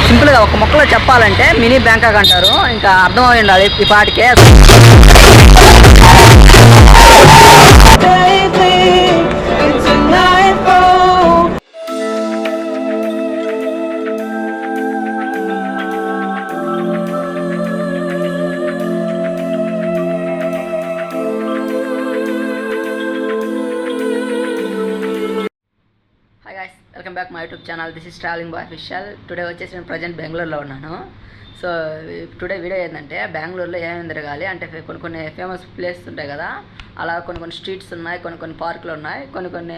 సింపుల్గా ఒక మొక్కలో చెప్పాలంటే మినీ బ్యాంకాక్ అంటారు. ఇంకా అర్థమై ఉండాలి ఈ పాటికే. Welcome back my YouTube channel. This is travelling boy official. Today వచ్చేసి నేను ప్రజెంట్ బెంగళూరులో ఉన్నాను. సో టుడే వీడియో ఏంటంటే బెంగళూరులో ఏమేమి తిరగాలి అంటే కొన్ని ఫేమస్ ప్లేసెస్ ఉంటాయి కదా, అలా కొన్ని స్ట్రీట్స్ ఉన్నాయి, కొన్ని పార్కులు ఉన్నాయి, కొన్ని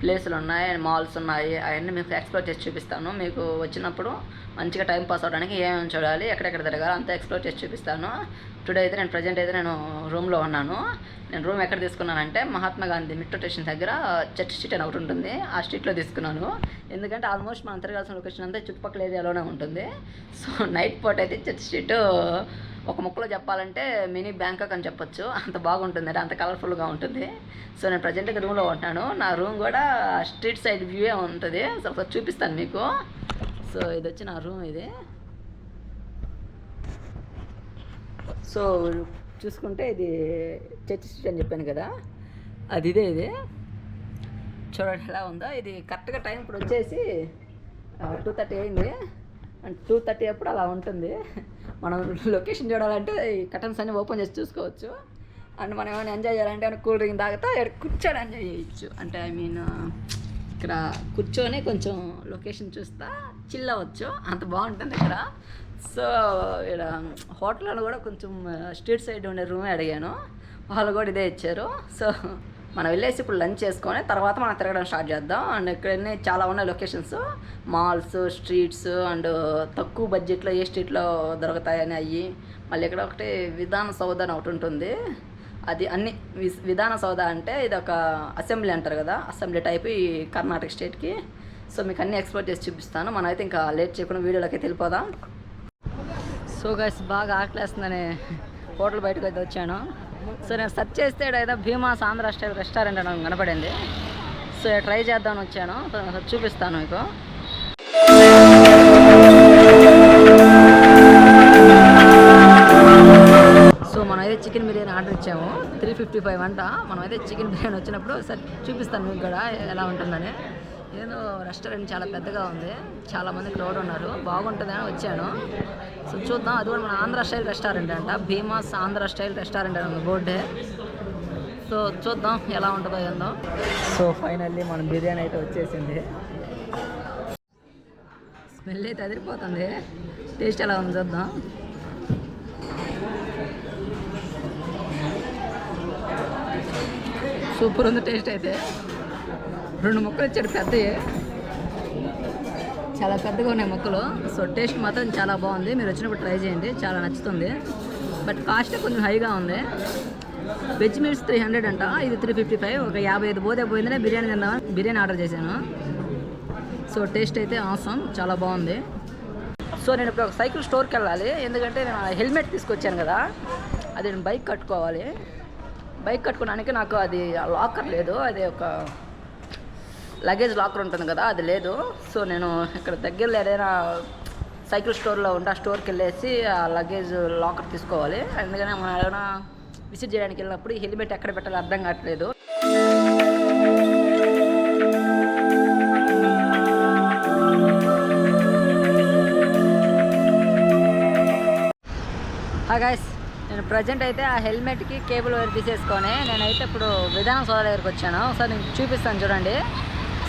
ప్లేసులు ఉన్నాయి, మాల్స్ ఉన్నాయి. అవన్నీ మీకు ఎక్స్ప్లోర్ చేసి చూపిస్తాను. మీకు వచ్చినప్పుడు మంచిగా టైం పాస్ అవ్వడానికి ఏమేమి చూడాలి, ఎక్కడెక్కడ తిరగాలి అంతా ఎక్స్ప్లోర్ చేసి చూపిస్తాను. టుడే అయితే నేను ప్రజెంట్ అయితే నేను రూమ్లో ఉన్నాను. నేను రూమ్ ఎక్కడ తీసుకున్నానంటే మహాత్మా గాంధీ మెట్రో స్టేషన్ దగ్గర చర్చ్ స్ట్రీట్ అని ఒకటి ఉంటుంది, ఆ స్ట్రీట్లో తీసుకున్నాను. ఎందుకంటే ఆల్మోస్ట్ మనం తిరగాల్సిన లొకేషన్ అంతా చుట్టుపక్కల ఏరియాలోనే ఉంటుంది. సో నైట్ పూట అయితే చర్చ్ స్ట్రీట్ ఒక ముక్కలో చెప్పాలంటే మినీ బ్యాంకాక్ అని చెప్పొచ్చు. అంత బాగుంటుంది, అంత కలర్ఫుల్గా ఉంటుంది. సో నేను ప్రజెంట్ అయితే రూమ్లో ఉంటాను. నా రూమ్ కూడా స్ట్రీట్ సైడ్ వ్యూయే ఉంటుంది. సో ఒకసారి చూపిస్తాను మీకు. సో ఇది వచ్చి నా రూమ్ ఇది. సో చూసుకుంటే ఇది చర్చ్ స్ట్రీట్ అని చెప్పాను కదా, అది ఇది చూడండి ఎలా ఉందో. ఇది కరెక్ట్గా టైం ఇప్పుడు వచ్చేసి 2:30 అయింది. అండ్ 2:30 అప్పుడు అలా ఉంటుంది. మనం లొకేషన్ చూడాలంటే ఈ కర్టన్స్ అన్నీ ఓపెన్ చేసి చూసుకోవచ్చు. అండ్ మనం ఏమైనా ఎంజాయ్ చేయాలంటే ఏమైనా కూల్ డ్రింక్ తాగుతా కూర్చొని ఎంజాయ్ చేయొచ్చు. అంటే ఐ మీన్ ఇక్కడ కూర్చొని కొంచెం లొకేషన్ చూస్తా చిల్ అవ్వచ్చు, అంత బాగుంటుంది ఇక్కడ. సో ఇక్కడ హోటల్లో కూడా కొంచెం స్ట్రీట్ సైడ్ ఉండే రూమే అడిగాను, వాళ్ళు కూడా ఇదే ఇచ్చారు. సో మనం వెళ్ళేసి ఇప్పుడు లంచ్ చేసుకొని తర్వాత మనం తిరగడం స్టార్ట్ చేద్దాం. అండ్ ఇక్కడన్నీ చాలా ఉన్నాయి లొకేషన్స్, మాల్స్, స్ట్రీట్స్, అండ్ తక్కువ బడ్జెట్లో ఏ స్ట్రీట్లో దొరుకుతాయని అయ్యి. మళ్ళీ ఇక్కడ ఒకటి విధాన సౌధ అని ఒకటి ఉంటుంది. అది అన్ని విధాన సౌధ అంటే ఇది ఒక అసెంబ్లీ అంటారు కదా, అసెంబ్లీ టైప్ ఈ కర్ణాటక స్టేట్కి. సో మీకు అన్నీ ఎక్స్ప్లోర్ చేసి చూపిస్తాను. మనం అయితే ఇంకా లేట్ చేయకుండా వీడియోలోకి వెళ్ళిపోదాం. సో గైస్ బాగా ఆకలేస్తుందని హోటల్ బయటకు అయితే వచ్చాను. సో నేను సెర్చ్ చేస్తే ఏదో భీమాస్ ఆంధ్ర స్టైల్ రెస్టారెంట్ అని కనపడింది. సో ట్రై చేద్దామని వచ్చాను. సో చూపిస్తాను మీకు. సో మనమైతే చికెన్ బిర్యానీ ఆర్డర్ ఇచ్చాము, 355 అంట. మనమైతే చికెన్ బిర్యానీ వచ్చినప్పుడు సరే చూపిస్తాను మీకు కూడా ఎలా ఉంటుందని. ఏదో రెస్టారెంట్ చాలా పెద్దగా ఉంది, చాలామంది క్రౌడ్ ఉన్నారు, బాగుంటుందని వచ్చాను. సో చూద్దాం. అది కూడా మన ఆంధ్ర స్టైల్ రెస్టారెంట్ అంట, భీమాస్ ఆంధ్ర స్టైల్ రెస్టారెంట్ అని బోర్డే. సో చూద్దాం ఎలా ఉంటుందో ఏందో. సో ఫైనల్లీ మన బిర్యానీ అయితే వచ్చేసింది. స్మెల్ అయితే అదిరిపోతుంది. టేస్ట్ ఎలా ఉంది చూద్దాం. సూపర్ ఉంది టేస్ట్ అయితే. 2 ముక్కలు ఇచ్చాడు పెద్దవి, చాలా పెద్దగా ఉన్నాయి ముక్కలు. సో టేస్ట్ మాత్రం చాలా బాగుంది. మీరు వచ్చినప్పుడు ట్రై చేయండి, చాలా నచ్చుతుంది. బట్ కాస్ట్ కొంచెం హైగా ఉంది. వెజ్ మీల్స్ 300 అంట, ఇది 355. ఒక 55 పోయిందనే బిర్యానీ తిందామని బిర్యానీ ఆర్డర్ చేశాను. సో టేస్ట్ అయితే ఆసమ్, చాలా బాగుంది. సో నేను ఇప్పుడు ఒక సైకిల్ స్టోర్కి వెళ్ళాలి, ఎందుకంటే నేను హెల్మెట్ తీసుకొచ్చాను కదా, అది నేను బైక్ కట్టుకోవాలి. బైక్ కట్టుకోవడానికి నాకు అది లాకర్ లేదు, అది ఒక లగేజ్ లాకర్ ఉంటుంది కదా, అది లేదు. సో నేను ఇక్కడ దగ్గరలో ఏదైనా సైకిల్ స్టోర్లో ఉంటే ఆ స్టోర్కి వెళ్ళేసి ఆ లగేజ్ లాకర్ తీసుకోవాలి. అందుకని మనం ఏదైనా విజిట్ చేయడానికి వెళ్ళినప్పుడు ఈ హెల్మెట్ ఎక్కడ పెట్టాలో అర్థం కావట్లేదు. హాయ్ గైస్, నేను ప్రజెంట్ అయితే ఆ హెల్మెట్కి కేబుల్ వైర్ తీసేసుకొని నేనైతే ఇప్పుడు విధాన సౌధ దగ్గరికి వచ్చాను. ఒకసారి నేను చూపిస్తాను చూడండి.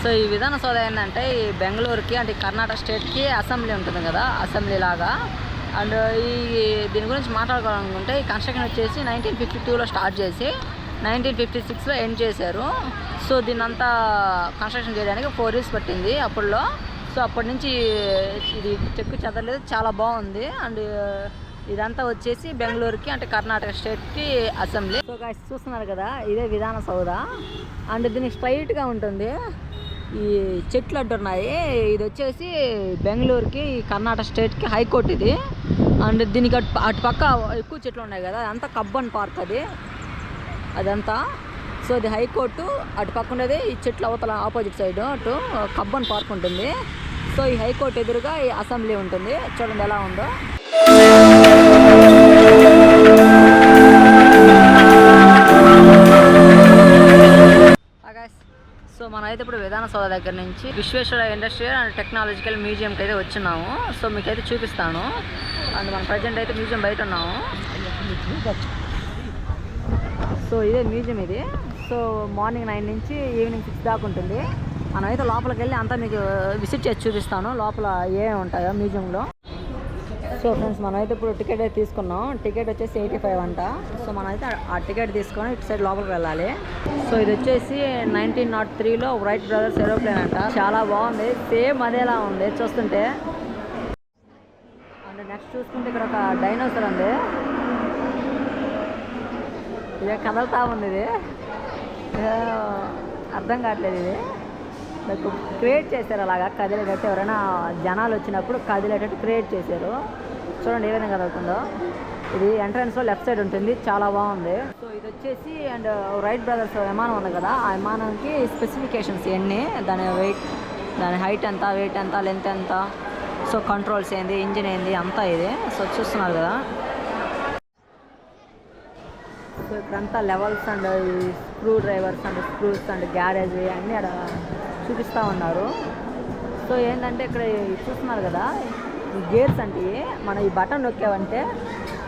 సో ఈ విధాన సౌధ ఏంటంటే ఈ బెంగళూరుకి అంటే కర్ణాటక స్టేట్కి అసెంబ్లీ ఉంటుంది కదా, అసెంబ్లీ లాగా. అండ్ దీని గురించి మాట్లాడుకోవాలనుకుంటే ఈ కన్స్ట్రక్షన్ వచ్చేసి 1952లో స్టార్ట్ చేసి 1956లో ఎండ్ చేశారు. సో దీన్ని అంతా కన్స్ట్రక్షన్ చేయడానికి 4 years పట్టింది అప్పుడులో. సో అప్పటి నుంచి ఇది చెక్కు చెదరలేదు, చాలా బాగుంది. అండ్ ఇదంతా వచ్చేసి బెంగళూరుకి అంటే కర్ణాటక స్టేట్కి అసెంబ్లీ. సో గైస్ చూస్తున్నారు కదా, ఇదే విధాన సౌధ. అండ్ దీనికి స్ట్రైట్గా ఉంటుంది, ఈ చెట్లు అంటున్నాయి. ఇది వచ్చేసి బెంగళూరుకి కర్ణాటక స్టేట్కి హైకోర్టు ఇది. అండ్ దీనికి అటు పక్క ఎక్కువ చెట్లు ఉన్నాయి కదా, అదంతా కబ్బన్ పార్క్ అదంతా. సో ఇది హైకోర్టు, అటు పక్క ఉండేది ఈ చెట్లు అవతల ఆపోజిట్ సైడ్ అటు కబ్బన్ పార్క్ ఉంటుంది. సో ఈ హైకోర్టు ఎదురుగా ఈ అసెంబ్లీ ఉంటుంది. చూడండి ఎలా ఉందో. సో మనం అయితే ఇప్పుడు విధాన సౌధ దగ్గర నుంచి విశ్వేశ్వర ఇండస్ట్రియల్ అండ్ టెక్నాలజికల్ మ్యూజియంకి అయితే వచ్చినాము. సో మీకైతే చూపిస్తాను. అండ్ మనం ప్రజెంట్ అయితే మ్యూజియం బయట ఉన్నాము. సో ఇదే మ్యూజియం ఇది. సో మార్నింగ్ 9 నుంచి ఈవినింగ్ 6 దాకా ఉంటుంది. మనమైతే లోపలికి వెళ్ళి అంతా మీకు విజిట్ చేసి చూపిస్తాను లోపల ఏమేమి ఉంటాయో మ్యూజియంలో. సో ఫ్రెండ్స్ మనమైతే ఇప్పుడు టికెట్ అయితే తీసుకున్నాం. టికెట్ వచ్చేసి 85 అంట. సో మనమైతే ఆ టికెట్ తీసుకొని ఇటు సైడ్ లోపలికి వెళ్ళాలి. సో ఇది వచ్చేసి 1903లో రైట్ బ్రదర్స్ ఏరోప్లేన్ అంట. చాలా బాగుంది, సేమ్ అదేలా ఉంది చూస్తుంటే. అండ్ నెక్స్ట్ చూసుకుంటే ఇక్కడ ఒక డైనోసార్ ఉంది. ఇదే కదలుతా ఉంది. ఇది అర్థం కావట్లేదు. ఇది నాకు క్రియేట్ చేశారు అలాగా కదిలేటట్టు. ఎవరైనా జనాలు వచ్చినప్పుడు కదిలేటట్టు క్రియేట్ చేశారు. చూడండి ఏ విధంగా కదులుతుందో. ఇది ఎంట్రన్స్లో లెఫ్ట్ సైడ్ ఉంటుంది. చాలా బాగుంది. సో ఇది వచ్చేసి అండ్ రైట్ బ్రదర్స్ విమానం ఉంది కదా, ఆ విమానంకి స్పెసిఫికేషన్స్ ఎన్ని, దాని వెయిట్, దాని హైట్ ఎంత, వెయిట్ ఎంత, లెంత్ ఎంత, సో కంట్రోల్స్ ఏంది, ఇంజిన్ ఏంది అంతా ఇది. సో చూస్తున్నారు కదా. సో ఇక్కడంతా levels and screw drivers and screws and garage అన్నీ అక్కడ చూపిస్తూ ఉన్నారు. సో ఏంటంటే ఇక్కడ చూస్తున్నారు కదా, ఈ గేర్స్ అంటే మనం ఈ బటన్ నొక్కామంటే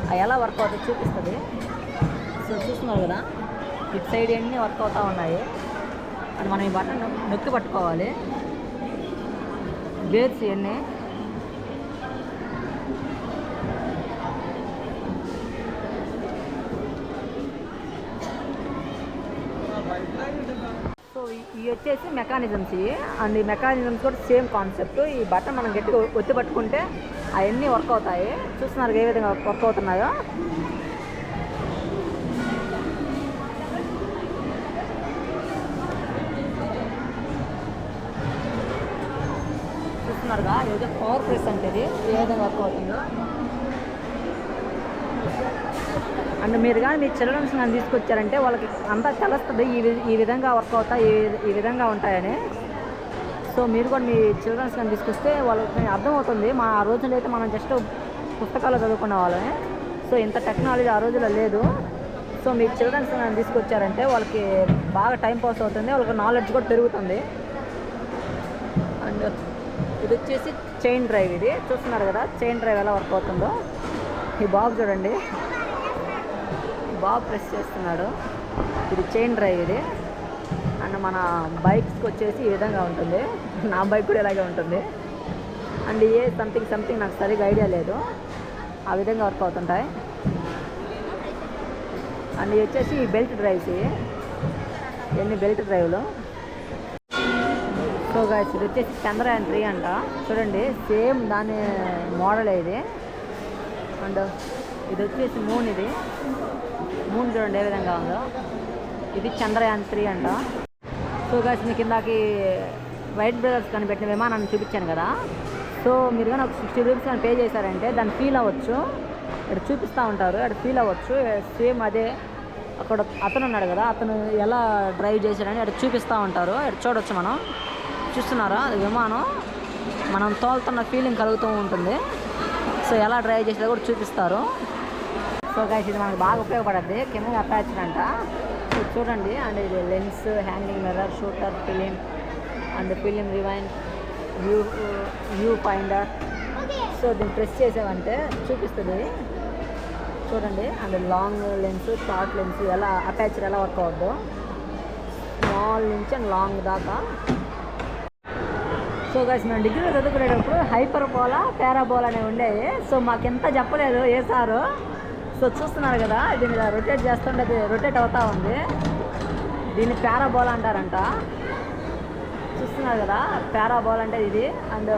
అవి ఎలా వర్క్ అవుతుందో చూపిస్తుంది. సో చూస్తున్నారు కదా, ఇటు సైడ్ అన్నీ వర్క్ అవుతూ ఉన్నాయి. అండ్ మనం ఈ బటన్ నొక్కి పట్టుకోవాలి. గేర్స్ ఇవన్నీ. సో ఇవి వచ్చేసి మెకానిజమ్స్. ఇవి అండ్ ఈ మెకానిజమ్స్ కూడా సేమ్ కాన్సెప్ట్. ఈ బటన్ మనం గట్టిగా ఒత్తి పట్టుకుంటే అవన్నీ వర్క్ అవుతాయి. చూస్తున్నారు ఏ విధంగా వర్క్ అవుతున్నాయో. చూస్తున్నారుగా ఏదో పవర్ ప్రెస్ అంటే ఇది ఏ విధంగా వర్క్ అవుతుందో. అండ్ మీరు కానీ మీ చిల్డ్రన్స్ కానీ తీసుకొచ్చారంటే వాళ్ళకి అంతా తెలుస్తుంది ఈ విధంగా వర్క్ అవుతాయి, ఈ విధంగా ఉంటాయని. సో మీరు కూడా మీ చిల్డ్రన్స్ కానీ తీసుకొస్తే వాళ్ళకి అర్థమవుతుంది. మా ఆ రోజుల్లో అయితే మనం జస్ట్ పుస్తకాల్లో చదువుకునే వాళ్ళని. సో ఇంత టెక్నాలజీ ఆ రోజుల్లో లేదు. సో మీ చిల్డ్రన్స్ కానీ తీసుకొచ్చారంటే వాళ్ళకి బాగా టైం పాస్ అవుతుంది, వాళ్ళకి నాలెడ్జ్ కూడా పెరుగుతుంది. అండ్ ఇది వచ్చేసి చైన్ డ్రైవ్. ఇది చూస్తున్నారు కదా చైన్ డ్రైవ్ ఎలా వర్క్ అవుతుందో. ఈ బాబు చూడండి, బాబు ప్రెస్ చేస్తున్నాడు. ఇది చైన్ డ్రైవ్ ఇది. అండ్ మన బైక్స్కి వచ్చేసి ఈ విధంగా ఉంటుంది. నా బైక్ కూడా ఇలాగే ఉంటుంది. అండ్ ఏ సంథింగ్ నాకు సరిగ్గా ఐడియా లేదు, ఆ విధంగా వర్క్ అవుతుంటాయి. అండ్ ఇవి వచ్చేసి బెల్ట్ డ్రైవ్స్. ఎన్ని బెల్ట్ డ్రైవ్లు. సో గైస్ ఇది వచ్చేసి చంద్రయాన్ 3 అంట. చూడండి సేమ్ దాని మోడల్ ఇది. అండ్ ఇది వచ్చేసి మూన్. ఇది మూన్ చూడండి ఏ విధంగా ఉందో. ఇది చంద్రయాన్ 3 అంట. సో గైస్ మీకు ఇందాక రైట్ బ్రదర్స్ కనిపెట్టిన విమానాన్ని చూపించాను కదా. సో మీరు కానీ ఒక 60 రూపీస్ కానీ పే చేశారంటే దాన్ని ఫీల్ అవ్వచ్చు. ఇక్కడ చూపిస్తూ ఉంటారు, అక్కడ ఫీల్ అవ్వచ్చు. సేమ్ అదే అక్కడ అతను ఉన్నాడు కదా, అతను ఎలా డ్రైవ్ చేశాడని అక్కడ చూపిస్తూ ఉంటారు. ఇక్కడ చూడవచ్చు మనం. చూస్తున్నారా అది విమానం మనం తోలుతున్న ఫీలింగ్ కలుగుతూ ఉంటుంది. సో ఎలా డ్రైవ్ చేసేది కూడా చూపిస్తారు. సో గైస్ ఇది మనకు బాగా ఉపయోగపడుద్ది. కెమెరా అటాచ్డ్ అంట. సో చూడండి. అండ్ ఇది lens, hanging mirror, shooter, film and film rewind, view finder. So దీన్ని ప్రెస్ చేసామంటే చూపిస్తుంది చూడండి. And long lens, short lens ఎలా అటాచ్డ్ ఎలా వర్క్ అవుద్దో, స్మాల్ నుంచి అండ్ లాంగ్ దాకా. సో గైస్ మేము డిగ్రీలో చదువుకునేటప్పుడు హైపర్ బోలా, పారాబోలా అనేవి ఉండేవి. సో మాకెంత చెప్పలేదు ఏ సారు. సో చూస్తున్నారు కదా దీన్ని ఇలా రొటేట్ చేస్తుంటే అది రొటేట్ అవుతూ ఉంది. దీన్ని పారాబోలా అంటారంట. చూస్తున్నారు కదా పారాబోలా అంటే ఇది. అండ్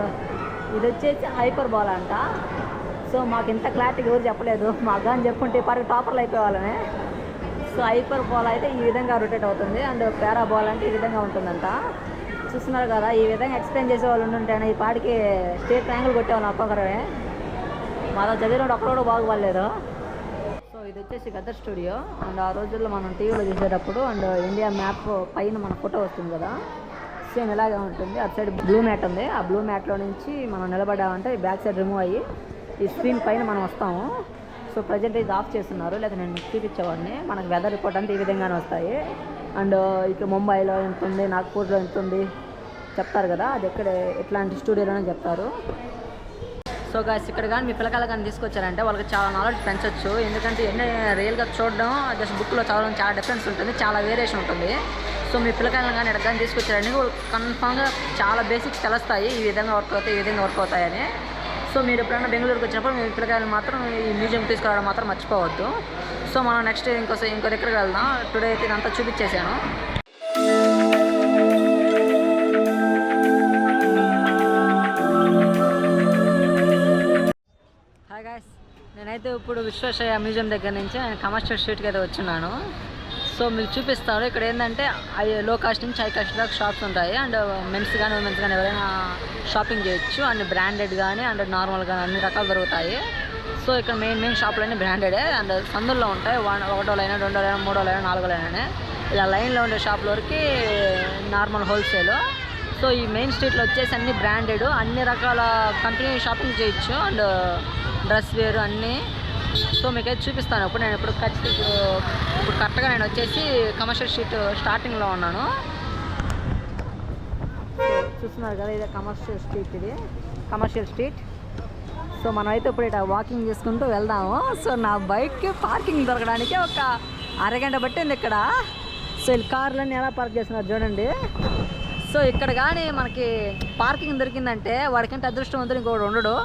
ఇది వచ్చేసి హైపర్ బోలా అంట. సో మాకు ఇంత క్లారిటీ ఎవరు చెప్పలేదు. మాకు కానీ చెప్పుంటే పార్టీ టాపర్లు అయిపోవాలని. సో హైపర్ బోలా అయితే ఈ విధంగా రొటేట్ అవుతుంది. అండ్ పారాబోలా అంటే ఈ విధంగా ఉంటుందంట. చూస్తున్నారు కదా ఈ విధంగా ఎక్స్ప్లెయిన్ చేసే వాళ్ళు ఉంటుంటేనే ఈ పాటికి స్టేట్ ర్యాంకులు కొట్టేవాళ్ళు ఒక్కొక్కరే. మాతో చదివినప్పుడు ఒక్కడో బాగుపడలేదు. సో ఇది వచ్చేసి గదర్ స్టూడియో. అండ్ ఆ రోజుల్లో మనం టీవీలో చూసేటప్పుడు అండ్ ఇండియా మ్యాప్ పైన మన ఫోటో వస్తుంది కదా. సేమ్ ఇలాగే ఉంటుంది. అటు సైడ్ బ్లూ మ్యాట్ ఉంది. ఆ బ్లూ మ్యాట్లో నుంచి మనం నిలబడ్డామంటే బ్యాక్ సైడ్ రిమూవ్ అయ్యి ఈ స్క్రీన్ పైన మనం వస్తాము. సో ప్రజెంట్ ఇది ఆఫ్ చేస్తున్నారు, లేదా నేను చూపించేవాడిని. మనకు వెదర్ రిపోర్ట్ అంతా ఈ విధంగానే వస్తాయి. అండ్ ఇక్కడ ముంబైలో ఎంత ఉంది, నాగ్పూర్లో ఎంత ఉంది చెప్తారు కదా, అది ఎక్కడ ఎట్లాంటి స్టూడియోలోనే చెప్తారు. సో గాయ్స్ ఇక్కడ కానీ మీ పిల్లకాయలు కానీ తీసుకొచ్చారంటే వాళ్ళకి చాలా నాలెడ్జ్ పెంచవచ్చు. ఎందుకంటే ఎన్ని రియల్గా చూడడం జస్ట్ బుక్లో చదవడం చాలా డిఫరెన్స్ ఉంటుంది, చాలా వేరియేషన్ ఉంటుంది. సో మీ పిల్లకాయలను కానీ ఎక్కడ కానీ తీసుకొచ్చారంటే కన్ఫామ్గా చాలా బేసిక్స్ తెలుస్తాయి, ఈ విధంగా వర్క్ అవుతాయి, ఈ విధంగా వర్క్ అవుతాయని. సో మీరు ఎప్పుడైనా బెంగళూరుకి వచ్చినప్పుడు మీ పిల్లకాయలు మాత్రం ఈ మ్యూజియం తీసుకురావడం మాత్రం మర్చిపోవద్దు. సో మనం నెక్స్ట్ ఇంకో దగ్గరికి వెళ్దాం. టుడే అయితే ఇదంతా చూపించేశాను. హాయ్ గాయ్స్, నేనైతే ఇప్పుడు విశ్వేశ్వరయ్య మ్యూజియం దగ్గర నుంచి కమర్షియల్ స్ట్రీట్కి అయితే వచ్చినాను. సో మీకు చూపిస్తాను. ఇక్కడ ఏంటంటే లో కాస్ట్ నుంచి హై కాస్ట్ దాకా షాప్స్ ఉంటాయి. అండ్ మెన్స్ కానీ ఉమెన్స్ కానీ ఎవరైనా షాపింగ్ చేయొచ్చు. అండ్ బ్రాండెడ్ కానీ అండ్ నార్మల్ కానీ అన్ని రకాలు దొరుకుతాయి. సో ఇక్కడ మెయిన్ షాపులన్నీ బ్రాండెడే. అండ్ సందుల్లో ఉంటాయి. 1వ లైన్, 2వ లైన్, 3వ లైన్, 4వ లైన్ అని ఇలా లైన్లో ఉండే షాపుల వరకు నార్మల్ హోల్సేల్. సో ఈ మెయిన్ స్ట్రీట్లో వచ్చేసి అన్ని బ్రాండెడ్, అన్ని రకాల కంపెనీ షాపింగ్ చేయొచ్చు. అండ్ డ్రెస్ వేరు అన్నీ. సో మీకైతే చూపిస్తాను. ఇప్పుడు కరెక్ట్గా నేను వచ్చేసి కమర్షియల్ స్ట్రీట్ స్టార్టింగ్లో ఉన్నాను. చూస్తున్నారు కదా, ఇదే కమర్షియల్ స్ట్రీట్, ఇది కమర్షియల్ స్ట్రీట్. సో మనం అయితే ఇప్పుడు ఇట్లా వాకింగ్ చేసుకుంటూ వెళ్దాము. సో నా బైక్కి పార్కింగ్ దొరకడానికి ఒక అరగంట పట్టింది ఇక్కడ. సో ఈ కార్లన్నీ ఎలా పార్క్ చేస్తున్నారు చూడండి. సో ఇక్కడ కానీ మనకి పార్కింగ్ దొరికిందంటే వాడికంటే అదృష్టవంతుడు ఇంకొకటి ఉండడు.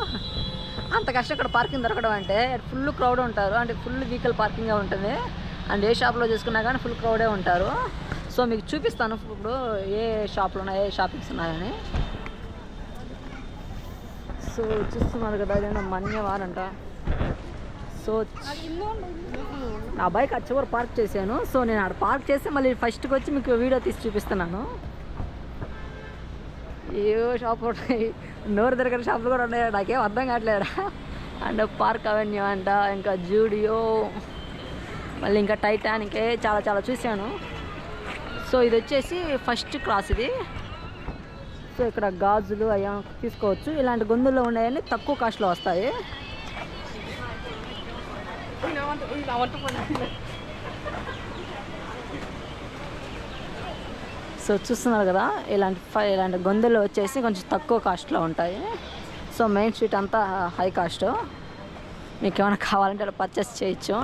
అంత కష్టం ఇక్కడ పార్కింగ్ దొరకడం అంటే. ఫుల్ క్రౌడ్ ఉంటారు, అంటే ఫుల్ వెహికల్ పార్కింగ్గా ఉంటుంది. అండ్ ఏ షాప్లో చేసుకున్నా కానీ ఫుల్ క్రౌడే ఉంటారు. సో మీకు చూపిస్తాను ఇప్పుడు ఏ షాప్లో ఉన్నాయి, ఏ షాపింగ్స్ ఉన్నాయని. సో చూస్తున్నారు కదా, అదేనా మన్యవార్ అంట. సో నా బైక్ చివరి పార్క్ చేశాను. సో నేను అక్కడ పార్క్ చేసి మళ్ళీ ఫస్ట్కి వచ్చి మీకు వీడియో తీసి చూపిస్తున్నాను. ఏ షాప్ ఉన్నాయి, నోరు దగ్గర షాపులు కూడా ఉన్నాయి, నాకేం అర్థం కావట్లేదా. అండ్ పార్క్ అవెన్యూ అంట, ఇంకా జూడియో, మళ్ళీ ఇంకా టైటానిక్, చాలా చూశాను. సో ఇది వచ్చేసి ఫస్ట్ క్లాస్ ఇది. సో ఇక్కడ గాజులు అయ్యా తీసుకోవచ్చు. ఇలాంటి గొంతుల్లో ఉన్నాయని తక్కువ కాస్ట్లో వస్తాయి. సో చూస్తున్నారు కదా, ఇలాంటి గొంతులు వచ్చేసి కొంచెం తక్కువ కాస్ట్లో ఉంటాయి. సో మెయిన్ స్ట్రీట్ అంతా హై కాస్ట్. మీకు ఏమైనా కావాలంటే అలా పర్చేస్ చేయొచ్చు.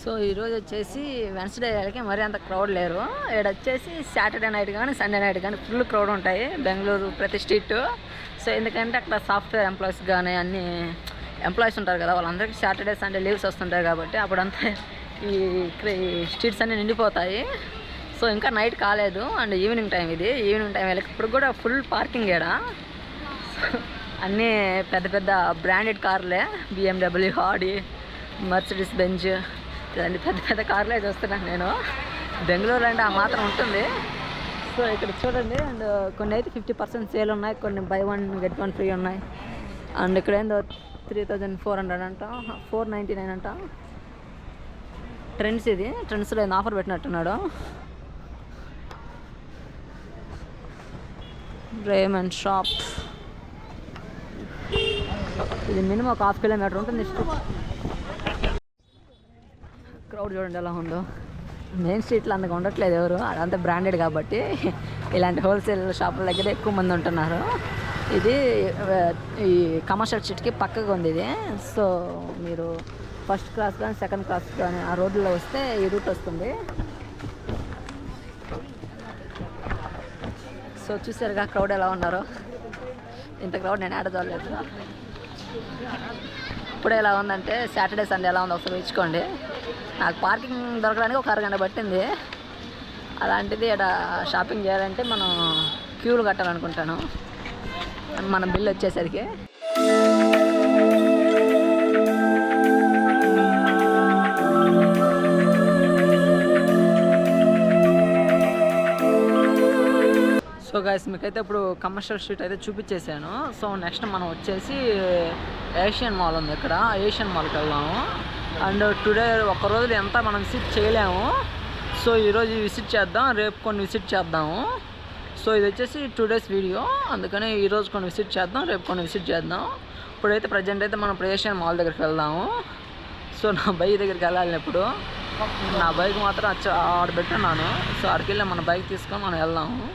సో ఈరోజు వచ్చేసి వెన్స్డే అయ్యాక మరీ అంత క్రౌడ్ లేరు. ఇక్కడ వచ్చేసి సాటర్డే నైట్ కానీ సండే నైట్ కానీ ఫుల్ క్రౌడ్ ఉంటాయి బెంగళూరు ప్రతి స్ట్రీట్. సో ఎందుకంటే అక్కడ సాఫ్ట్వేర్ ఎంప్లాయీస్ కానీ అన్ని ఎంప్లాయీస్ ఉంటారు కదా, వాళ్ళందరికీ సాటర్డే సండే లీవ్స్ వస్తుంటాయి కాబట్టి అప్పుడంతా ఈ స్ట్రీట్స్ అన్నీ నిండిపోతాయి. సో ఇంకా నైట్ కాలేదు. అండ్ ఈవినింగ్ టైం ఇది. ఈవినింగ్ టైం వెళ్ళక ఇప్పుడు కూడా ఫుల్ పార్కింగ్ ఇక్కడ. అన్నీ పెద్ద బ్రాండెడ్ కార్లే, BMW, ఆడి, మర్సిడీస్ బెంజ్, ఇలాంటి పెద్ద కార్లే చూస్తున్నాను నేను. బెంగళూరు అంటే ఆ మాత్రం ఉంటుంది. సో ఇక్కడ చూడండి. అండ్ కొన్ని అయితే 50% సేల్ ఉన్నాయి, కొన్ని buy 1 get 1 ఫ్రీ ఉన్నాయి. అండ్ ఇక్కడ ఏందో 3400 అంట, 499 అంట. ట్రెండ్స్ ఇది. ట్రెండ్స్లో ఏదో ఆఫర్ పెట్టినట్టున్నాడు. రేమండ్ షాప్ ఇది మినిమం ఒక 1/2 కిలోమీటర్ ఉంటుంది. క్రౌడ్ చూడండి ఎలా ఉందో. మెయిన్ స్ట్రీట్లో అంతగా ఉండట్లేదు ఎవరు, అదంతా బ్రాండెడ్ కాబట్టి ఇలాంటి హోల్సేల్ షాపుల దగ్గర ఎక్కువ మంది ఉంటున్నారు. ఇది ఈ కమర్షియల్ స్ట్రీట్కి పక్కగా ఉంది ఇది. సో మీరు ఫస్ట్ క్లాస్ కానీ సెకండ్ క్లాస్ కానీ ఆ రోడ్లో వస్తే ఈ రూట్ వస్తుంది. సో చూసారుగా క్రౌడ్ ఎలా ఉన్నారో. ఇంత క్రౌడ్ నేను ఆడ చూడలేదు. ఇప్పుడే ఎలా ఉందంటే సాటర్డే సండే ఎలా ఉందో ఒకసారి ఇచ్చుకోండి. నాకు పార్కింగ్ దొరకడానికి ఒక అరగంట పట్టింది. అలాంటిది ఇక్కడ షాపింగ్ చేయాలంటే మనం క్యూలు కట్టాలనుకుంటాను మన బిల్ వచ్చేసరికి. సో గైస్ మీకైతే ఇప్పుడు కమర్షియల్ స్ట్రీట్ అయితే చూపించేసాను. సో నెక్స్ట్ మనం వచ్చేసి ఏషియన్ మాల్ ఉంది. ఇక్కడ ఏషియన్ మాల్కి వెళ్దాము. అండ్ టుడే ఒక రోజులో ఎంత మనం విజిట్ చేయలేము. సో ఈరోజు విజిట్ చేద్దాం, రేపు కొన్ని విజిట్ చేద్దాము. సో ఇది వచ్చేసి 2 days వీడియో, అందుకని ఈరోజు కొన్ని విజిట్ చేద్దాం, రేపు కొన్ని విజిట్ చేద్దాం. ఇప్పుడైతే ప్రజెంట్ అయితే మనం ప్రేషియన్ మాల్ దగ్గరికి వెళ్దాము. సో నా బైక్ దగ్గరికి వెళ్ళాలి. ఇప్పుడు నా బైక్ మాత్రం ఆడ పెట్టున్నాను. సో ఆడికి వెళ్ళి మన బైక్ తీసుకొని మనం వెళ్దాము.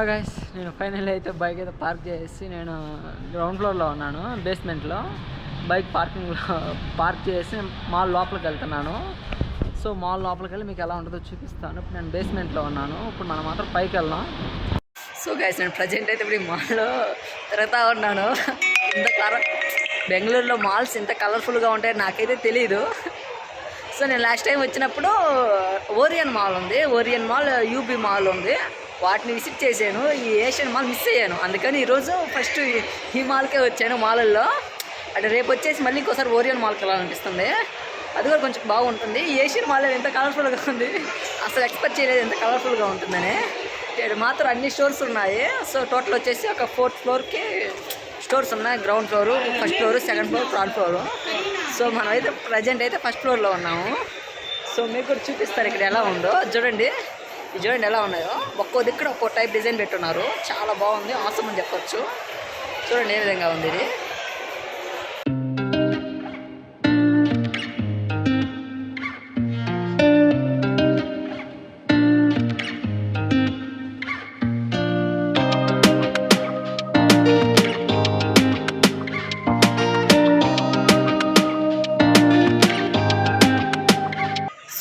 గైస్, నేను ఫైనల్లీ అయితే బైక్ అయితే పార్క్ చేసి నేను గ్రౌండ్ ఫ్లోర్లో ఉన్నాను, బేస్మెంట్లో. బైక్ పార్క్ చేసి మాల్ లోపలికి వెళ్తున్నాను. సో మాల్ లోపలికి వెళ్ళి మీకు ఎలా ఉంటుందో చూపిస్తాను. ఇప్పుడు నేను బేస్మెంట్లో ఉన్నాను. ఇప్పుడు మనం మాత్రం పైకి వెళ్దాం. సో గైస్, నేను ప్రజెంట్ అయితే ఇప్పుడు ఈ మాల్లో తిరుగుతూ ఉన్నాను. బెంగళూరులో మాల్స్ ఇంత కలర్ఫుల్గా ఉంటాయి నాకైతే తెలీదు. సో నేను లాస్ట్ టైం వచ్చినప్పుడు ఓరియన్ మాల్ ఉంది, ఓరియన్ మాల్, యూబీ మాల్ ఉంది, వాటిని విజిట్ చేశాను. ఈ ఏషియన్ మాల్ మిస్ అయ్యాను. అందుకని ఈరోజు ఫస్ట్ ఈ మాల్కే వచ్చాను. మాలల్లో అంటే రేపు వచ్చేసి మళ్ళీ ఇంకోసారి ఓరియన్ మాల్కి వెళ్ళాలనిపిస్తుంది. అది కూడా కొంచెం బాగుంటుంది. ఈ ఏషియన్ మాల్ ఎంత కలర్ఫుల్గా ఉంది, అసలు ఎక్స్పెక్ట్ చేయలేదు ఎంత కలర్ఫుల్గా ఉంటుందని. ఇక్కడ మాత్రం అన్ని స్టోర్స్ ఉన్నాయి. సో టోటల్ వచ్చేసి ఒక 4th ఫ్లోర్కి స్టోర్స్ ఉన్నాయి. Ground floor, first floor, second floor, third floor. So మనం అయితే ప్రజెంట్ అయితే ఫస్ట్ ఫ్లోర్లో ఉన్నాము. సో మీకు కూడా చూపిస్తారు ఇక్కడ ఎలా ఉందో. చూడండి, ఇది చూడండి ఎలా ఉన్నాయో. ఒక్కో దిక్కున ఒక్కో టైప్ డిజైన్ పెట్టున్నారు. చాలా బాగుంది, ఆసమ్ అని చెప్పొచ్చు. చూడండి ఏ విధంగా ఉంది ఇది.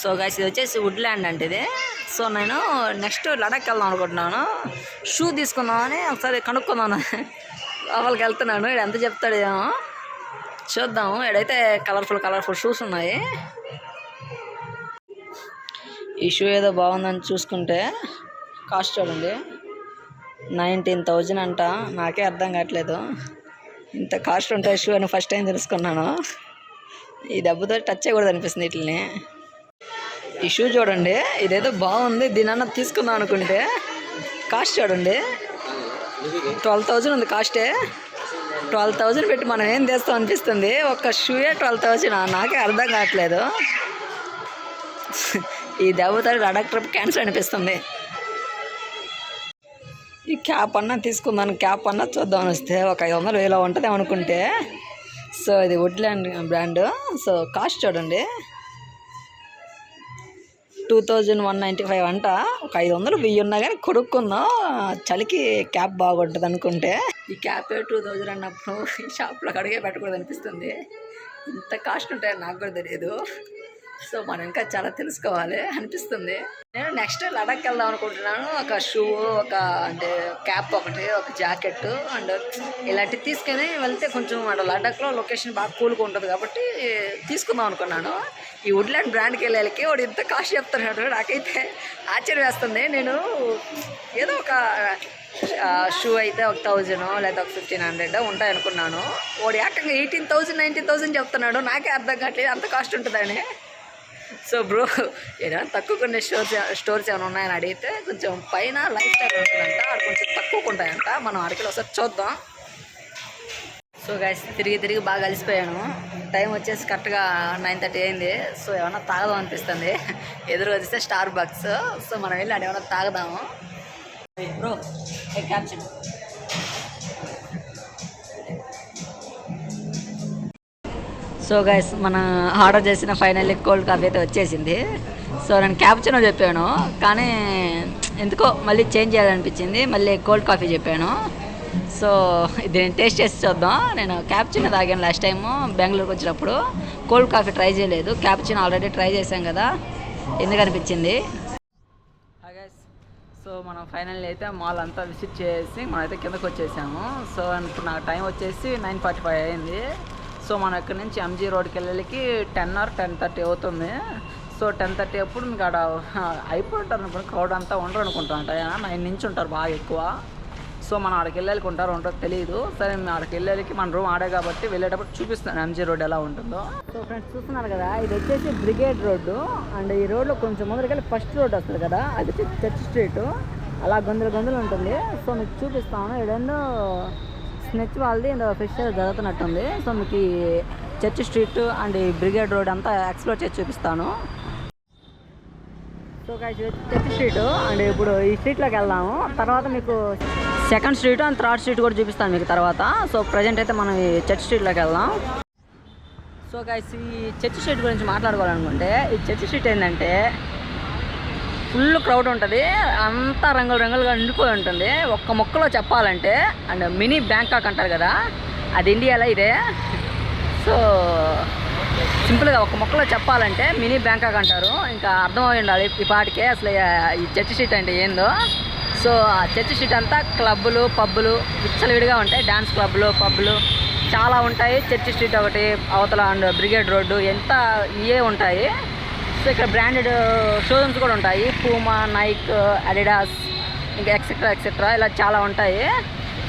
సో గైస్, ఇది వచ్చేసి వుడ్ల్యాండ్ అంటే ఇది. సో నేను నెక్స్ట్ లడాక్ వెళ్దాం అనుకుంటున్నాను. షూ తీసుకుందామని ఒకసారి కనుక్కుందాను. లోపలికి వెళ్తున్నాను. ఇక్కడ ఎంత చెప్తాడేమో చూద్దాము. ఇక్కడైతే కలర్ఫుల్ షూస్ ఉన్నాయి. ఈ షూ ఏదో బాగుందని చూసుకుంటే కాస్ట్ చూడండి, 19,000 అంట. నాకే అర్థం కావట్లేదు ఇంత కాస్ట్ ఉంటాయి షూ అని ఫస్ట్ టైం తెలుసుకున్నాను. ఈ దెబ్బతో టచ్ చేయకూడదు అనిపిస్తుంది వీటిని. ఈ షూ చూడండి, ఇదేదో బాగుంది, దీనన్నా తీసుకుందాం అనుకుంటే కాస్ట్ చూడండి 12,000 ఉంది కాస్టే. 12,000 పెట్టి మనం ఏం చేస్తాం అనిపిస్తుంది. ఒక్క షూయే 12,000. నాకే అర్థం కావట్లేదు. ఈ దెబ్బతో లడాక్ ట్రిప్ క్యాన్సిల్ అనిపిస్తుంది. ఈ క్యాప్ అన్నా తీసుకుందాను, క్యాప్ అన్నా చూద్దామని వస్తే ఒక 500,000 ఉంటుంది అనుకుంటే. సో ఇది వుడ్ల్యాండ్ బ్రాండ్. సో కాస్ట్ చూడండి 2,195 అంట. ఒక 500, 1000 ఉన్నా కానీ కొనుక్కుందాం. చలికి క్యాప్ బాగుంటుంది అనుకుంటే ఈ క్యాప్ 2,000 అన్నప్పుడు ఈ షాప్లో అడిగే పెట్టకూడదు అనిపిస్తుంది. ఇంత కాస్ట్ ఉంటాయని నాకు కూడా తెలియదు. సో మనం ఇంకా చాలా తెలుసుకోవాలి అనిపిస్తుంది. నేను నెక్స్ట్ లడాక్ వెళ్దాం అనుకుంటున్నాను. ఒక షూ, ఒక అంటే క్యాప్ ఒకటి, ఒక జాకెట్ అండ్ ఇలాంటివి తీసుకొని వెళ్తే కొంచెం అక్కడ లడాక్లో లొకేషన్ బాగా కూల్గా ఉంటుంది కాబట్టి తీసుకుందాం అనుకున్నాను. ఈ వుడ్ల్యాండ్ బ్రాండ్కి వెళ్ళేకి వాడు ఇంత కాస్ట్ చెప్తున్నాడు. నాకైతే ఆశ్చర్యం వేస్తుంది. నేను ఏదో ఒక షూ అయితే ఒక 1,000 లేదా ఒక 1,500 ఉంటాయి అనుకున్నాను. వాడు ఏకంగా 18,000, 19,000 చెప్తున్నాడు. నాకే అర్థం కావట్లేదు అంత కాస్ట్ ఉంటుందని. సో బ్రో, ఏదైనా తక్కువ కొన్ని స్టోర్స్ ఏమైనా ఉన్నాయని అడిగితే కొంచెం పైన లైఫ్ స్టైల్ ఉంటుందంట, అక్కడ కొంచెం తక్కువ ఉంటాయంట. మనం అడిగి ఒకసారి చూద్దాం. సో గైస్, తిరిగి బాగా కలిసిపోయాను. టైం వచ్చేసి కరెక్ట్గా 9:30 అయింది. సో ఏమన్నా తాగదాం అనిపిస్తుంది. ఎదురు వస్తే స్టార్ బక్స్. సో మనం వెళ్ళి అక్కడ ఏమన్నా తాగదాము. Bro caption. సో గైస్, మన ఆర్డర్ చేసిన ఫైనల్లీ కోల్డ్ కాఫీ అయితే వచ్చేసింది. సో నేను క్యాప్చినో చెప్పాను, కానీ ఎందుకో మళ్ళీ చేంజ్ చేయాలనిపించింది. మళ్ళీ కోల్డ్ కాఫీ చెప్పాను. సో దీన్ని టేస్ట్ చేసి చూద్దాం. నేను క్యాప్చినో తాగాను లాస్ట్ టైము బెంగళూరుకి వచ్చినప్పుడు. కోల్డ్ కాఫీ ట్రై చేయలేదు. క్యాప్చినో ఆల్రెడీ ట్రై చేశాం కదా, ఎందుకు అనిపించింది. సో మనం ఫైనల్లీ అయితే మాల్ అంతా విజిట్ చేసి మనమైతే కిందకు వచ్చేసాము. సో ఇప్పుడు నాకు టైం వచ్చేసి 9:45 అయింది. సో మనం ఇక్కడ నుంచి ఎంజీ రోడ్కి వెళ్ళేకి 10 or 10:30 అవుతుంది. సో 10:30 అప్పుడు మీకు అక్కడ అయిపోతుంటారు అనుకుంటే క్రౌడ్ అంతా ఉండరు అనుకుంటా. 9 నుంచి ఉంటారు బాగా ఎక్కువ. సో మనం ఆడికి వెళ్ళాలి ఉంటారో ఉంటుందో తెలియదు. సరే మేము ఆడికి వెళ్ళేకి మన రూమ్ ఆడే కాబట్టి వెళ్ళేటప్పుడు చూపిస్తాను ఎంజీ రోడ్ ఎలా ఉంటుందో. సో ఫ్రెండ్స్ చూస్తున్నారు కదా, ఇది వచ్చేసి బ్రిగేడ్ రోడ్డు. అండ్ ఈ రోడ్లో కొంచెం ముందరికి ఫస్ట్ రోడ్ వస్తుంది కదా, అది చర్చ్ స్ట్రీట్. అలా గొంతులు ఉంటుంది. సో మీకు చూపిస్తాను. ఇదేందో స్నెచ్ వాళ్ళది ఫెస్టివల్ జరుగుతున్నట్టుంది. సో మీకు ఈ చర్చ్ స్ట్రీట్ అండ్ ఈ బ్రిగేడ్ రోడ్ అంతా ఎక్స్ప్లోర్ చేసి చూపిస్తాను. So guys church street and ఇప్పుడు ఈ స్ట్రీట్లోకి వెళ్దాము. తర్వాత మీకు second street and third street కూడా చూపిస్తాను మీకు తర్వాత. సో ప్రజెంట్ అయితే మనం ఈ చర్చ్ స్ట్రీట్లోకి వెళ్దాం. సో గైస్ ఈ చర్చ్ స్ట్రీట్ గురించి మాట్లాడుకోవాలనుకుంటే ఈ చర్చ్ స్ట్రీట్ ఏంటంటే ఫుల్ క్రౌడ్ ఉంటుంది, అంతా రంగులు రంగులుగా నిండిపోయి ఉంటుంది. ఒక్క మొక్కలో చెప్పాలంటే అండ్ మినీ బ్యాంకాక్ అంటారు కదా, అది ఇండియాలో ఇదే. సో సింపుల్గా ఒక మొక్కలో చెప్పాలంటే మినీ బ్యాంకాక్ అంటారు. ఇంకా అర్థమై ఉండాలి ఈ పాటికే అసలు ఈ చర్చ్ స్ట్రీట్ అంటే ఏందో. సో ఆ చర్చ్ స్ట్రీట్ అంతా క్లబ్బులు పబ్బులు విచ్చలవిడిగా ఉంటాయి. డ్యాన్స్ క్లబ్బులు పబ్బులు చాలా ఉంటాయి. చర్చ్ స్ట్రీట్ ఒకటి, అవతల అండ్ బ్రిగేడ్ రోడ్డు ఎంత ఇవే ఉంటాయి. సో ఇక్కడ బ్రాండెడ్ షోరూమ్స్ కూడా ఉంటాయి. పూమా, నైక్, అడిడాస్ ఇంకా ఎక్సెట్రా ఎక్సెట్రా ఇలా చాలా ఉంటాయి.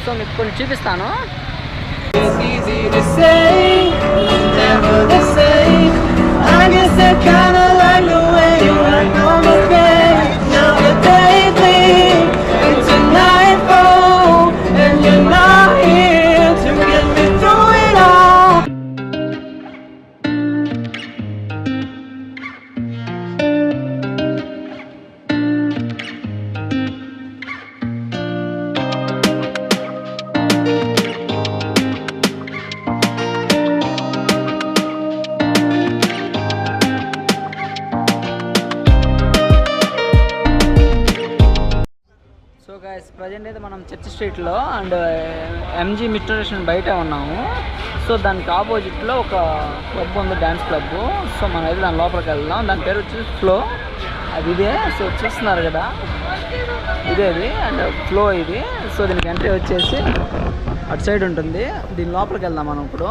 సో మీకు కొన్ని చూపిస్తాను. సో గైస్ ప్రజెంట్ అయితే మనం చర్చ్ స్ట్రీట్లో అండ్ ఎంజీ మెట్రో స్టేషన్ బయట ఉన్నాము. సో దానికి ఆపోజిట్లో ఒక క్లబ్ ఉంది, డ్యాన్స్ క్లబ్. సో మనం అయితే దాని లోపలికి వెళ్దాం. దాని పేరు వచ్చి ఫ్లో, అది ఇదే. సో చూస్తున్నారు కదా ఇదే ఇది అండ్ ఫ్లో ఇది. సో దీనికి ఎంట్రీ వచ్చేసి అటు సైడ్ ఉంటుంది. దీని లోపలికి వెళ్దాం మనం ఇప్పుడు.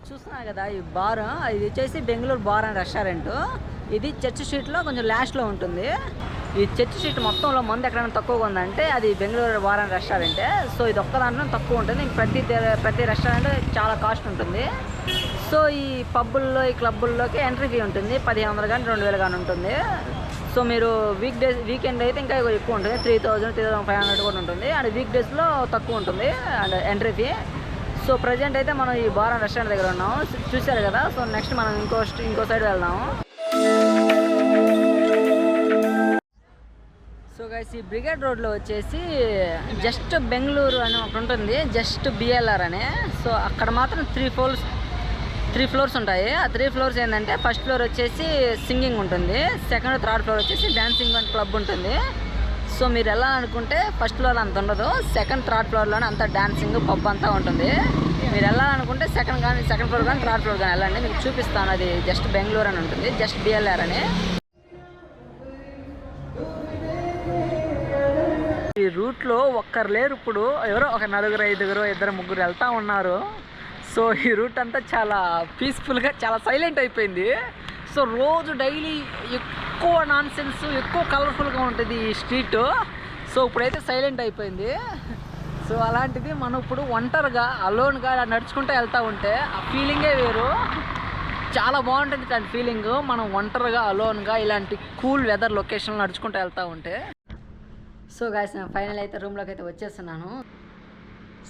చూస్తున్నా కదా ఈ బార్, ఇది వచ్చేసి బెంగళూరు బార్ అండ్ రెస్టారెంట్. ఇది చర్చ్ స్ట్రీట్లో కొంచెం లాస్ట్లో ఉంటుంది. ఈ చర్చ్ స్ట్రీట్ మొత్తంలో మంది ఎక్కడైనా తక్కువగా ఉందంటే అది బెంగళూరు బార్ అండ్ రెస్టారెంటే. సో ఇది ఒక్క దాంట్లో తక్కువ ఉంటుంది. ప్రతి రెస్టారెంట్ చాలా కాస్ట్ ఉంటుంది. సో ఈ పబ్బుల్లో ఈ క్లబ్బుల్లోకి ఎంట్రీ ఫీ ఉంటుంది 1500 కానీ 2000 కానీ ఉంటుంది. సో మీరు వీకెండ్ అయితే ఇంకా ఎక్కువ ఉంటుంది, 3000 3500 కూడా ఉంటుంది. అండ్ వీక్ డేస్లో తక్కువ ఉంటుంది and entry fee. So present అయితే మనం ఈ బార్ అండ్ రెస్టారెంట్ దగ్గర ఉన్నాము, చూసారు కదా. సో నెక్స్ట్ మనం ఇంకో సైడ్ వెళ్దాము. సో గైస్ ఈ బ్రిగేడ్ రోడ్లో వచ్చేసి జస్ట్ బెంగళూరు అని ఒకటి ఉంటుంది, జస్ట్ బిఎల్ఆర్ అని. సో అక్కడ మాత్రం 3 ఫ్లోర్స్ ఉంటాయి. ఆ 3 ఫ్లోర్స్ ఏంటంటే ఫస్ట్ ఫ్లోర్ వచ్చేసి సింగింగ్ ఉంటుంది, సెకండ్ థర్డ్ ఫ్లోర్ వచ్చేసి డాన్సింగ్ అండ్ క్లబ్ ఉంటుంది. సో మీరు వెళ్ళాలనుకుంటే ఫస్ట్ ఫ్లోర్ అంత ఉండదు, సెకండ్ థర్డ్ ఫ్లోర్లోనే అంతా డాన్సింగ్ పబ్ అంతా ఉంటుంది. మీరు వెళ్ళాలనుకుంటే సెకండ్ ఫ్లోర్ కానీ థర్డ్ ఫ్లోర్ కానీ వెళ్ళండి, మీకు చూపిస్తాను. అది జస్ట్ బెంగళూరు అని ఉంటుంది, జస్ట్ బిఎల్ఆర్ అని. ఈ రూట్లో ఒక్కరు లేరు ఇప్పుడు, ఎవరో ఒక 4 5 2 3 వెళ్తూ ఉన్నారు. సో ఈ రూట్ అంతా చాలా పీస్ఫుల్గా చాలా సైలెంట్ అయిపోయింది. సో రోజు డైలీ ఎక్కువ నాన్సెన్స్ ఎక్కువ కలర్ఫుల్గా ఉంటుంది ఈ స్ట్రీట్. సో ఇప్పుడైతే సైలెంట్ అయిపోయింది. సో అలాంటిది మనం ఇప్పుడు ఒంటరిగా అలోన్గా నడుచుకుంటూ వెళ్తూ ఉంటే ఆ ఫీలింగే వేరు, చాలా బాగుంటుంది ఇలాంటి ఫీలింగ్. మనం ఒంటరిగా అలోన్గా ఇలాంటి కూల్ వెదర్ లొకేషన్లో నడుచుకుంటూ వెళ్తూ ఉంటే. సో గాయస్ నేను ఫైనల్ అయితే రూమ్లోకి అయితే వచ్చేస్తున్నాను.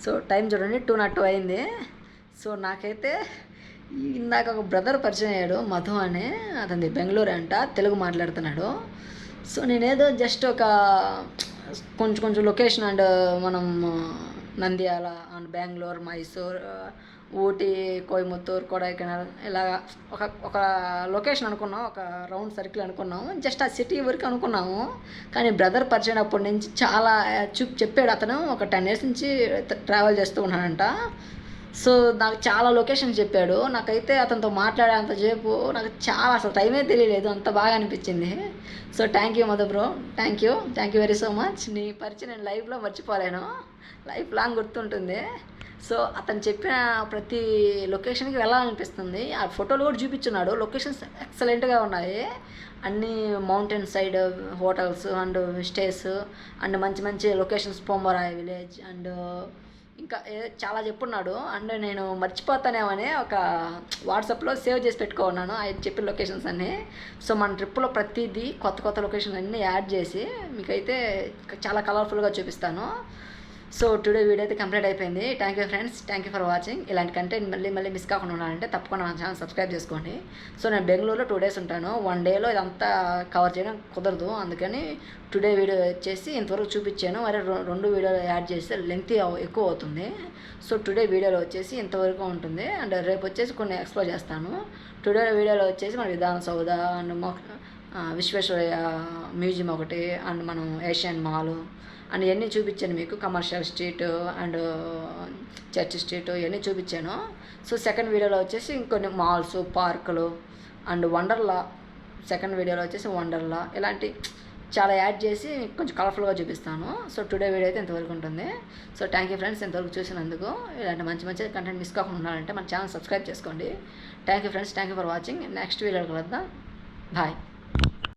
సో టైం చూడండి 2:02 అయింది. సో నాకైతే ఇందాక ఒక బ్రదర్ పరిచయం అయ్యాడు, మధు అని. అతనిది బెంగళూరు అంట, తెలుగు మాట్లాడుతున్నాడు. సో నేనేదో జస్ట్ ఒక కొంచెం లొకేషన్ అండ్ మనం నంద్యాల అండ్ బెంగళూరు, మైసూర్, ఊటీ, కోయంబత్తూర్, కొడైకెనాల్ ఇలాగా ఒక లొకేషన్ అనుకున్నాం, ఒక రౌండ్ సర్కిల్ అనుకున్నాము. జస్ట్ ఆ సిటీ వరకు అనుకున్నాము. కానీ బ్రదర్ పరిచయం అప్పటి నుంచి చాలా చెప్పాడు. అతను ఒక 10 years నుంచి ట్రావెల్ చేస్తూ ఉన్నాడంట. సో నాకు చాలా లొకేషన్ చెప్పాడు. నాకైతే అతనితో మాట్లాడేంతసేపు నాకు చాలా అసలు టైమే తెలియలేదు, అంత బాగా అనిపించింది. So thank you Madhu bro, thank you very so much. నీ పరిచయం నేను లైఫ్లో మర్చిపోలేను, లైఫ్ లాంగ్ గుర్తుంటుంది. సో అతను చెప్పిన ప్రతి లొకేషన్కి వెళ్ళాలనిపిస్తుంది. ఆ ఫోటోలు కూడా చూపించున్నాడు. లొకేషన్స్ ఎక్సలెంట్గా ఉన్నాయి. అన్నీ mountain side hotels and stays and మంచి మంచి లొకేషన్స్, పొంబరాయి విలేజ్ అండ్ ఇంకా చాలా చెప్పున్నాడు. అండ్ నేను మర్చిపోతానేమని ఒక వాట్సాప్లో సేవ్ చేసి పెట్టుకున్నాను ఆయన చెప్పిన లొకేషన్స్ అన్నీ. సో మన ట్రిప్లో ప్రతిదీ కొత్త కొత్త లొకేషన్ అన్నీ యాడ్ చేసి మీకైతే చాలా కలర్ఫుల్గా చూపిస్తాను. సో టుడే వీడియో అయితే కంప్లీట్ అయిపోయింది. Thank you friends, thank you for watching. ఇలాంటి కంటెంట్ మళ్ళీ మిస్ కాకుండా ఉండాలంటే తప్పకుండా మన ఛానల్ సబ్స్క్రైబ్ చేసుకోండి. సో నేను బెంగళూరులో 2 days ఉంటాను. 1 dayలో ఇదంతా కవర్ చేయడం కుదరదు. అందుకని టుడే వీడియో వచ్చేసి ఇంతవరకు చూపించాను. మరి 2 వీడియోలు యాడ్ చేస్తే లెంగ్త్ ఎక్కువ అవుతుంది. సో టుడే వీడియోలో వచ్చేసి ఇంతవరకు ఉంటుంది. అండ్ రేపు వచ్చేసి కొన్ని ఎక్స్ప్లోర్ చేస్తాను. టుడే వీడియోలో వచ్చేసి మన విధాన సౌధ అండ్ విశ్వేశ్వరయ్య మ్యూజియం ఒకటి అండ్ మనం ఏషియన్ మాల్ అండ్ ఇవన్నీ చూపించాను మీకు. Commercial street and church street ఇవన్నీ చూపించాను. సో సెకండ్ వీడియోలో వచ్చేసి ఇంకొన్ని మాల్స్, పార్కులు అండ్ వండర్లా. సెకండ్ వీడియోలో వచ్చేసి వండర్లా ఇలాంటి చాలా యాడ్ చేసి కొంచెం కలర్ఫుల్గా చూపిస్తాను. సో టుడే వీడియో అయితే ఇంతవరకు ఉంటుంది. సో థ్యాంక్ యూ ఫ్రెండ్స్ ఇంతవరకు చూసినందుకు. ఇలాంటి మంచి మంచి కంటెంట్ మిస్ కాకుండా ఉండాలంటే మన ఛానల్ సబ్స్క్రైబ్ చేసుకోండి. Thank you friends, thank you for watching. Next వీడియోకి కలుద్దాం. బాయ్.